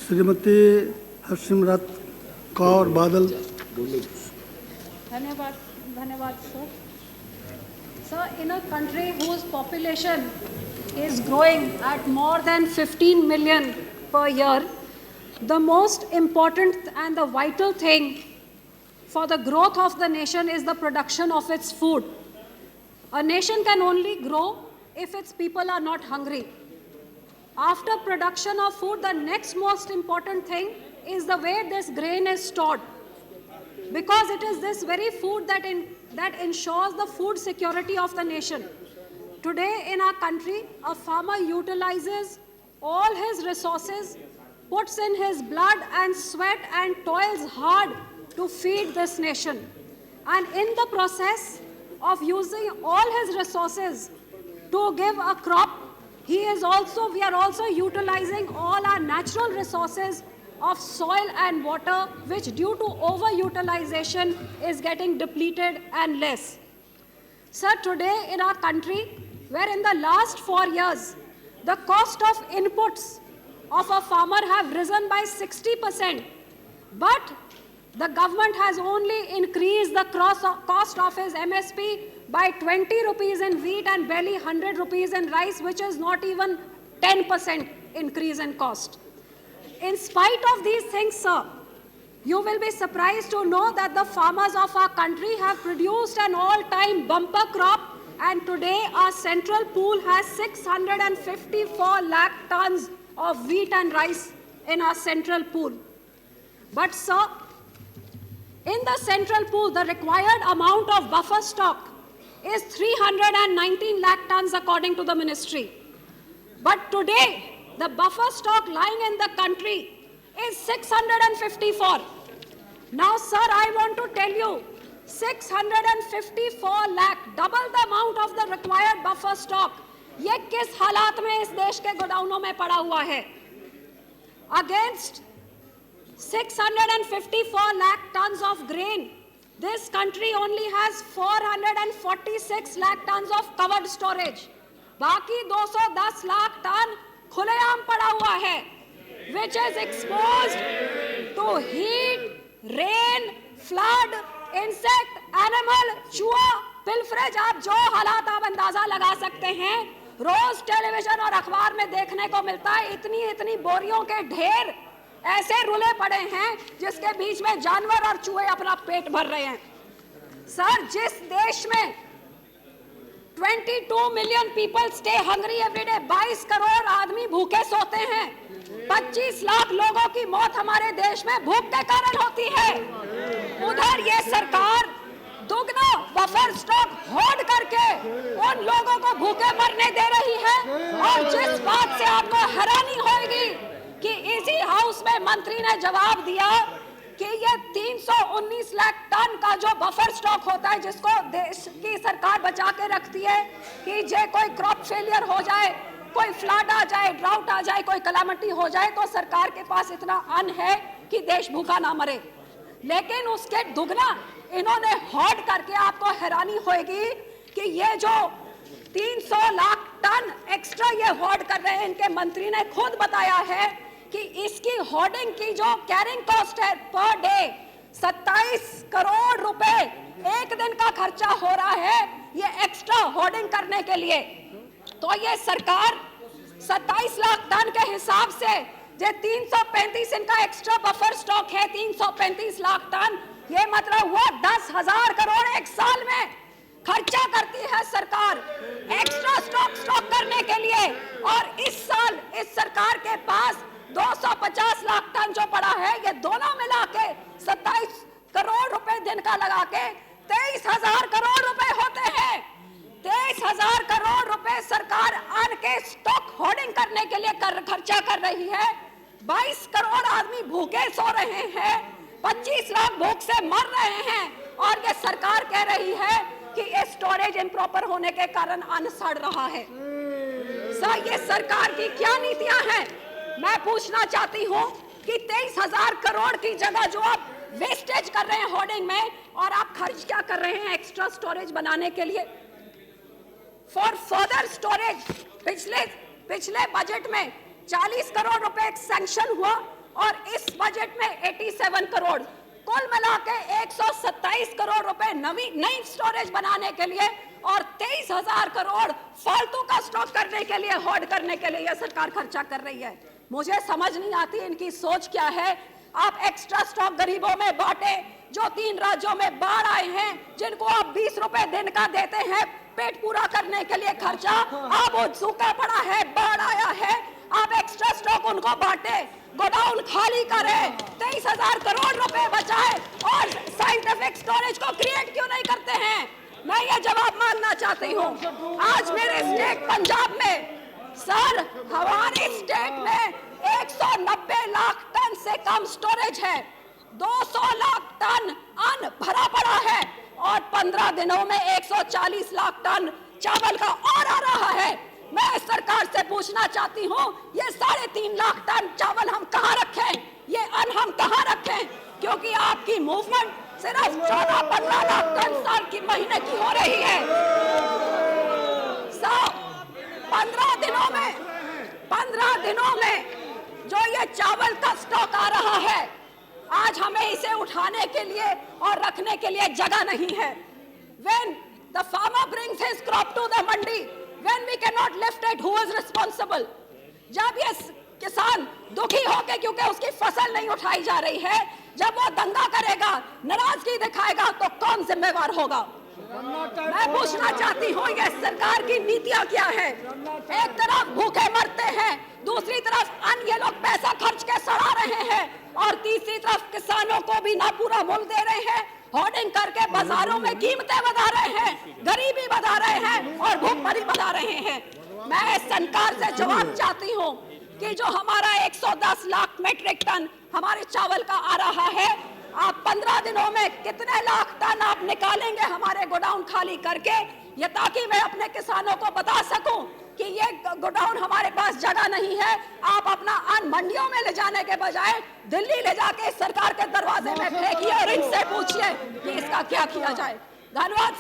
श्रीमती हरसिमरत कौर बादल। धन्यवाद धन्यवाद sir. Sir, in a country whose population is growing at more than 15 million per year, the most important and the vital thing for the growth of the nation is the production of its food. A nation can only grow if its people are not hungry. After production of food, the next most important thing is the way this grain is stored, because it is this very food that ensures the food security of the nation. Today in our country, a farmer utilizes all his resources, puts in his blood and sweat and toils hard to feed this nation. And in the process of using all his resources to give a crop, we are also utilizing all our natural resources of soil and water, which due to overutilization is getting depleted and less. Sir, today in our country, where in the last 4 years, the cost of inputs of a farmer have risen by 60%, but the government has only increased the cost of his MSP by 20 rupees in wheat and barely 100 rupees in rice, which is not even 10% increase in cost. In spite of these things, sir, you will be surprised to know that the farmers of our country have produced an all-time bumper crop, and today our central pool has 654 lakh tons of wheat and rice in our central pool. But sir, in the central pool, the required amount of buffer stock is 319 lakh tons according to the ministry. But today, the buffer stock lying in the country is 654. Now, sir, I want to tell you, 654 lakh, double the amount of the required buffer stock. ये किस हालात में इस देश के गोडाउनों में पड़ा हुआ है? Against 654 lakh tons of grain, this country only has 446 lakh tons of covered storage. बाकी 210 lakh ton खुलेआम पड़ा हुआ है, which is exposed to heat, rain, flood, insect, animal, चूहा, पिलफरेज। आप जो हालात आप अंदाजा लगा सकते हैं, रोज टेलीविजन और अखबार में देखने को मिलता है। इतनी बोरियों के ढेर ऐसे रुले पड़े हैं जिसके बीच में जानवर और चूहे अपना पेट भर रहे हैं। सर, जिस देश में 22 million people stay hungry every day, 22 crore आदमी भूखे सोते हैं, 25 लाख लोगों की मौत हमारे देश में भूख के कारण होती है। उधर ये सरकार दुगना बफर स्टॉक होल्ड करके उन लोगों को भूखे मरने दे रही है। और जिस बात से आपको हैरानी होगी कि इसी हाउस में मंत्री ने जवाब दिया कि ये 319 लाख टन का जो बफर स्टॉक होता है, जिसको देश की सरकार बचा के रखती है कि जे कोई क्रॉप फेलियर हो जाए, कोई फ्लड आ जाए, ड्राउट आ जाए, कोई कलामिटी हो जाए, तो सरकार के पास इतना अन्न है कि देश भूखा ना मरे। लेकिन उसके दुगना इन्होंने होल्ड करके, आपको हैरानी होगी कि ये जो 300 लाख टन एक्स्ट्रा ये होल्ड कर रहे हैं, इनके मंत्री ने खुद बताया है कि इसकी होर्डिंग की जो कैरिंग कॉस्ट है पर डे 27 करोड़ रुपए एक दिन का खर्चा हो रहा है ये एक्स्ट्रा होर्डिंग करने के लिए। तो ये सरकार 27 लाख टन के हिसाब से जो 335 इनका एक्स्ट्रा बफर स्टॉक है, 335 लाख टन, ये मतलब हुआ 10,000 करोड़ एक साल में खर्चा करती है सरकार एक्स्ट्रा स्टॉक करने के लिए। और इस साल इस सरकार के पास 250 लाख टन जो पड़ा है, ये दोनों मिला के 27 करोड़ रुपए दिन का लगा के 23,000 करोड़ रुपए होते हैं। 23,000 करोड़ रुपए सरकार अन्न के स्टॉक होर्डिंग करने के लिए खर्चा कर रही है। 22 करोड़ आदमी भूखे सो रहे हैं, 25 लाख भूख से मर रहे हैं, और ये सरकार कह रही है कि ये स्टोरेज इम्प्रॉपर होने के कारण अन्न सड़ रहा है। सर, ये सरकार की क्या नीतियां हैं? मैं पूछना चाहती हूँ कि 23,000 करोड़ की जगह जो आप वेस्टेज कर रहे हैं होर्डिंग में, और आप खर्च क्या कर रहे हैं एक्स्ट्रा स्टोरेज बनाने के लिए फॉर फर्दर स्टोरेज। पिछले बजट में 40 करोड़ रुपए सैंक्शन हुआ और इस बजट में 87 करोड़, कुल मिला के 127 करोड़ रुपए नई स्टोरेज बनाने के लिए और 23,000 करोड़ फालतू का स्टॉक करने के लिए, होर्ड करने के लिए यह सरकार खर्चा कर रही है। मुझे समझ नहीं आती इनकी सोच क्या है। आप एक्स्ट्रा स्टॉक गरीबों में बांटे, जो 3 राज्यों में बाढ़ आए हैं, जिनको आप 20 रुपए दिन का देते हैं पेट पूरा करने के लिए खर्चा, आप वो सूखा पड़ा है, बाढ़ आया है, आप एक्स्ट्रा स्टॉक उनको बांटे, गोडाउन खाली करें, 23,000 करोड़ रुपए बचाए और साइंटिफिक स्टोरेज को क्रिएट क्यों नहीं करते हैं? मैं ये जवाब मांगना चाहती हूँ। आज मेरे स्टेट पंजाब में सर, हमारे स्टेट में 190 लाख टन से कम स्टोरेज है, 200 लाख टन अन्न भरा पड़ा है और 15 दिनों में 140 लाख टन चावल का और आ रहा है। मैं सरकार से पूछना चाहती हूँ, ये 3.5 लाख टन चावल हम कहाँ रखें, ये अन्न हम कहाँ रखें? क्योंकि आपकी मूवमेंट सिर्फ 14-15 लाख टन साल की महीने की हो रही है। 15 दिनों में जो ये चावल का स्टॉक आ रहा है, आज हमें इसे उठाने के लिए और रखने के लिए जगह नहीं है। When the farmer brings his crop to the mandi, when we cannot lift it, who is responsible? जब ये किसान दुखी होकर क्योंकि उसकी फसल नहीं उठाई जा रही है, जब वो दंगा करेगा, नाराजगी दिखाएगा, तो कौन जिम्मेवार होगा? मैं पूछना चाहती हूँ, ये सरकार की नीतियाँ क्या है? एक तरफ भूखे मरते हैं, दूसरी तरफ अन्य ये लोग पैसा खर्च के सड़ा रहे हैं और तीसरी तरफ किसानों को भी ना पूरा मूल्य दे रहे हैं, होर्डिंग करके बाजारों में कीमतें बढ़ा रहे हैं, गरीबी बढ़ा रहे हैं और भूखमरी बढ़ा रहे हैं। मैं सरकार से जवाब चाहती हूँ कि जो हमारा 110 लाख मीट्रिक टन हमारे चावल का आ रहा है, आप 15 दिनों में कितने लाख टन आप निकालेंगे हमारे गोडाउन खाली करके, ये ताकि मैं अपने किसानों को बता सकूं कि ये गोडाउन हमारे पास जगह नहीं है। आप अपना अन्न मंडियों में ले जाने के बजाय दिल्ली ले जाके सरकार के दरवाजे में फेंकिए और इनसे पूछिए कि इसका क्या किया जाए। धन्यवाद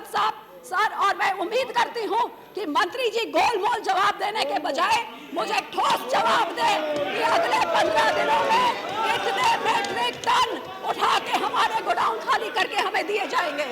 साहब सर, और मैं उम्मीद करती हूँ कि मंत्री जी गोलमोल जवाब देने के बजाय मुझे ठोस जवाब दे कि अगले 15 दिनों में कितने मीट्रिक टन उठा के हमारे गोडाउन खाली करके हमें दिए जाएंगे।